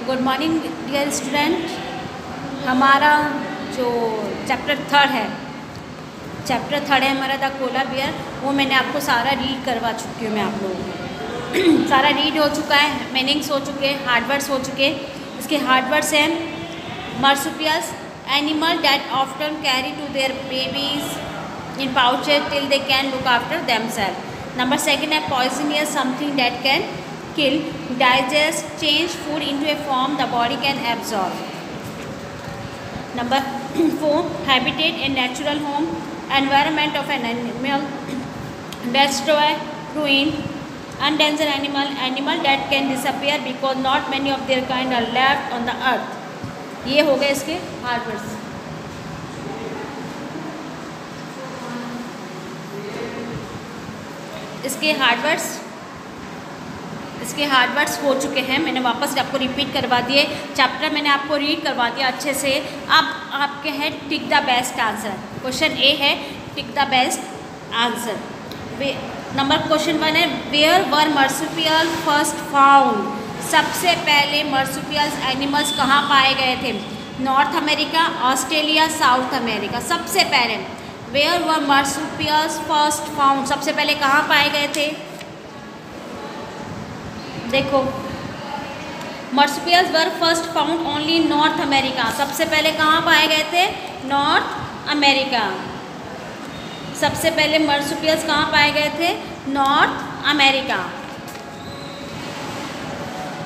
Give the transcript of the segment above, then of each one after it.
Good morning dear student. हमारा जो chapter third है हमारा द पोलर बियर, वो मैंने आपको सारा रीड करवा चुकी हूँ। मैं आप लोगों को सारा रीड हो चुका है, मीनिंग्स हो चुके, हार्डवर्ड्स हो चुके। इसके हार्डवर्ड्स हैं marsupials, animal that often carry to their babies in pouches till they can look after themselves. Number second है poisonous, something that can kill, digest, change food into a form the body can absorb. Number 4, habitat and natural home, environment of an animal, destroy, ruin, endanger animal that can disappear because not many of their kind are left on the earth. ये हो गए इसके hard words. इसके hard words हो चुके हैं, मैंने वापस आपको रिपीट करवा दिए। चैप्टर मैंने आपको रीड करवा दिया अच्छे से। अब आपके हैं tick the best answer. Question A है tick the best answer. Number question 1 है where were marsupial first found. सबसे पहले मार्सुपियल्स एनिमल्स कहाँ पाए गए थे? North America, Australia, South America. सबसे पहले where were marsupials first found, सबसे पहले कहाँ पाए गए थे? देखो, marsupials were first found only in North America. सबसे पहले कहाँ पाए गए थे? North America. सबसे पहले मार्सुपियल्स कहाँ पाए गए थे? North America.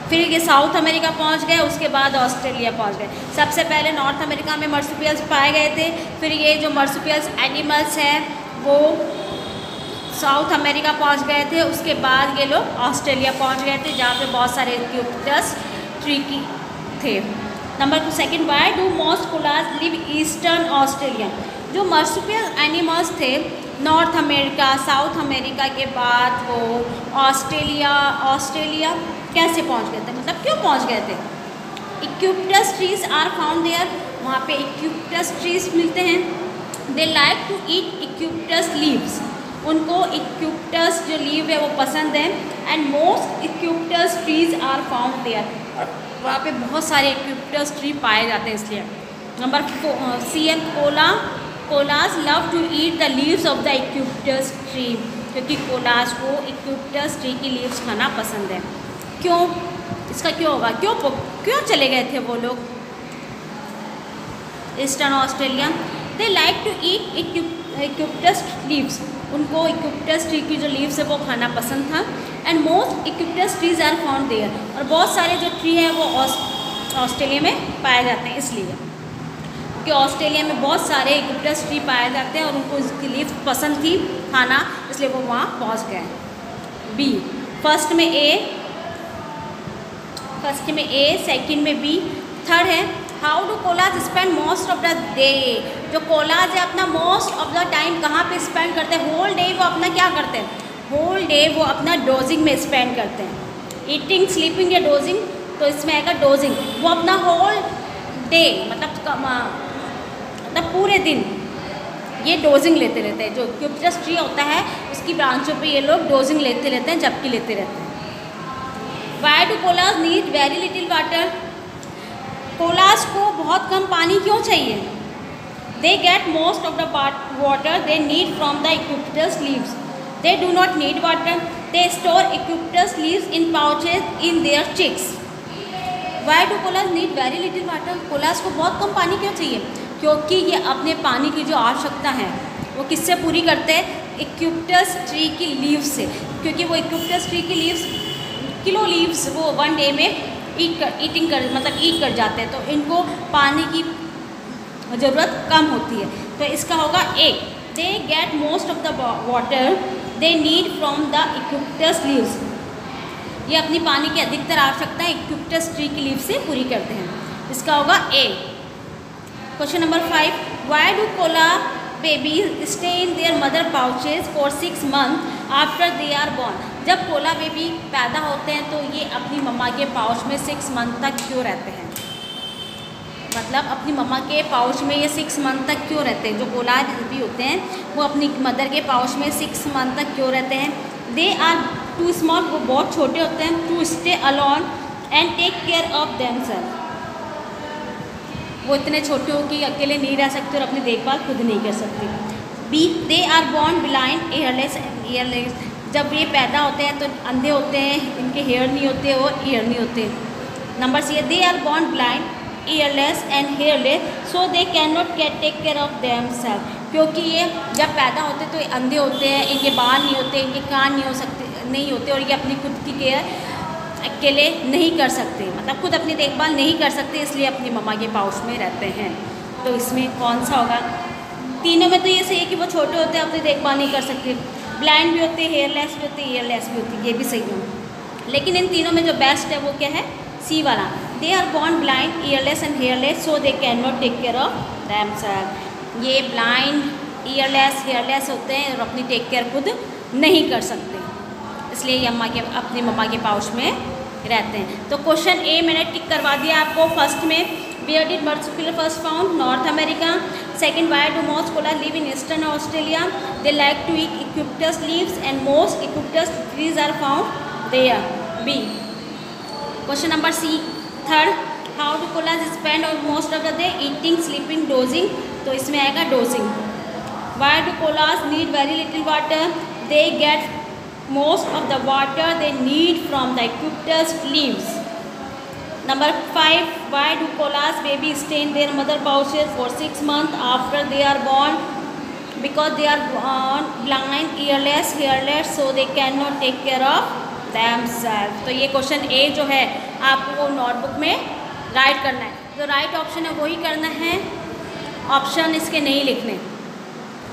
फिर ये साउथ अमेरिका पहुँच गए, उसके बाद ऑस्ट्रेलिया पहुँच गए। सबसे पहले नॉर्थ अमेरिका में मार्सुपियल्स पाए गए थे। फिर ये जो मार्सुपियल्स एनिमल्स हैं वो साउथ अमेरिका पहुंच गए थे। उसके बाद ये लोग ऑस्ट्रेलिया पहुंच गए थे, जहाँ पे बहुत सारे इक्यूप्टस ट्री की थे। Number 2 why do most collage live eastern Australia. जो मार्सुपियल एनिमल्स थे नॉर्थ अमेरिका, साउथ अमेरिका के बाद वो ऑस्ट्रेलिया कैसे पहुंच गए थे, मतलब क्यों पहुंच गए थे? Eucalyptus trees are found there, वहाँ पे इक्यूप्टस ट्रीज मिलते हैं। They like to eat eucalyptus leaves, उनको इक्यूप्टस जो लीव है वो पसंद है। And most eucalyptus trees are found there, और वहाँ पे बहुत सारे इक्यूप्टस ट्री पाए जाते हैं इसलिए। Number 4 koalas love to eat the leaves of the eucalyptus tree, क्योंकि कोलाज को इक्यूप्टस ट्री की लीव्स खाना पसंद है। क्यों? इसका क्यों होगा? क्यों चले गए थे वो लोग eastern Australia? They like to eat eucalyptus leaves, उनको इक्यूप्टस ट्री की जो लीव्स है वो खाना पसंद था। And most eucalyptus trees are found there, और बहुत सारे जो ट्री हैं वो ऑस्ट्रेलिया में पाए जाते हैं, इसलिए क्योंकि ऑस्ट्रेलिया में बहुत सारे इक्यूप्टस ट्री पाए जाते हैं और उनको इसकी लीव्स पसंद थी खाना, इसलिए वो वहाँ पहुँच गए। बी, फर्स्ट में ए, सेकेंड में बी, थर्ड है how do koalas spend most of the day. जो कोलाज है अपना मोस्ट ऑफ द टाइम कहाँ पे स्पेंड करते हैं? होल डे वो अपना क्या करते हैं? होल डे वो अपना डोजिंग में स्पेंड करते हैं। ईटिंग, स्लीपिंग या डोजिंग, तो इसमें आएगा डोजिंग। वो अपना होल डे मतलब पूरे दिन ये डोजिंग लेते रहते हैं। जो इक्यूप्टस ट्री होता है उसकी ब्रांचों पे ये लोग डोजिंग लेते रहते हैं, जबकि लेते रहते हैं। Why do koalas need very little water. Koalas को बहुत कम पानी क्यों चाहिए? They get most of the water they need from the eucalyptus leaves. They do not need water, they store eucalyptus leaves in pouches in their cheeks. Why do koalas need very little water. Koalas को बहुत कम पानी क्यों चाहिए? क्योंकि ये अपने पानी की जो आवश्यकता है वो किससे पूरी करते हैं? इक्यूप्टस ट्री की लीव्स से, क्योंकि वो इक्यूप्टस ट्री की लीव्स किलो लीव्स वो 1 डे में ईट कर जाते हैं, तो इनको पानी की ज़रूरत कम होती है। तो इसका होगा A, they get most of the water they need from the eucalyptus leaves. ये अपनी पानी की अधिकतर आवश्यकताएं इक्यूप्टस ट्री की लीव से पूरी करते हैं। इसका होगा A. Question number 5 why do koala baby stay in their mother pouches for 6 month after they are born. जब कोला बेबी पैदा होते हैं तो ये अपनी मम्मा के पाउच में 6 मंथ तक क्यों रहते हैं? मतलब अपनी मम्मा के पाउच में ये 6 मंथ तक क्यों रहते हैं? जो कोला बेबी होते हैं वो अपनी मदर के पाउच में 6 मंथ तक क्यों रहते हैं? दे आर टू स्मॉल, वो बहुत छोटे होते हैं, to stay alone and take care of themselves. वो इतने छोटे हो कि अकेले नहीं रह सकते और अपनी देखभाल खुद नहीं कर सकते। B, they are born blind hairless and earless. जब ये पैदा होते हैं तो अंधे होते हैं, इनके हेयर नहीं होते और ईयर नहीं होते। नंबर सी है, they are born blind earless and hairless so they can not take care of themselves. क्योंकि ये जब पैदा होते तो अंधे होते हैं, इनके बाल नहीं होते, इनके कान नहीं होते और ये अपनी खुद की केयर अकेले नहीं कर सकते, मतलब खुद अपनी देखभाल नहीं कर सकते, इसलिए अपनी मम्मा के पाउच में रहते हैं। तो इसमें कौन सा होगा? तीनों में तो ये सही है कि वो छोटे होते हैं, अपनी देखभाल नहीं कर सकते, ब्लाइंड भी होते, हेयरलेस भी होते, ईयरलेस भी होती, ये भी सही है। लेकिन इन तीनों में जो बेस्ट है वो क्या है? सी वाला, they are born blind earless and hairless so they can not take care of themselves. ये ब्लाइंड, ईयरलेस, हेयरलेस होते हैं और अपनी टेक केयर खुद नहीं कर सकते, इसलिए ये अपनी मम्मा के पाउच में रहते हैं। तो क्वेश्चन ए मैंने टिक करवा दिया आपको। फर्स्ट में, where did marsupials first found? North America. Second, why do most koala live in eastern Australia? They like to eat eucalyptus leaves and most eucalyptus trees are found there. B. Question number C, third, how do koalas spend most of the day? Eating, sleeping, dozing. तो इसमें आएगा dozing. Why do koalas need very little water? They get most of the water they need from the eucalyptus leaves. Number 5, why do koalas baby stay in their mother pouches for 6 months after they are born? Because they are born blind, earless, hairless, so they cannot take care of themselves. तो ये question ए जो है आपको notebook में right करना है। जो right option है वही करना है, ऑप्शन इसके नहीं लिखने।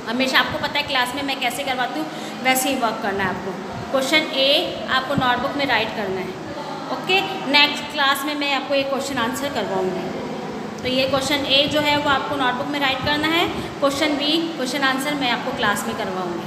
हमेशा आपको पता है क्लास में मैं कैसे करवाती हूँ, वैसे ही वर्क करना है आपको। क्वेश्चन ए आपको नोटबुक में राइट करना है। ओके, नेक्स्ट क्लास में मैं आपको ये क्वेश्चन आंसर करवाऊँगी। तो ये क्वेश्चन ए जो है वो आपको नोटबुक में राइट करना है। क्वेश्चन बी, क्वेश्चन आंसर मैं आपको क्लास में करवाऊँगी।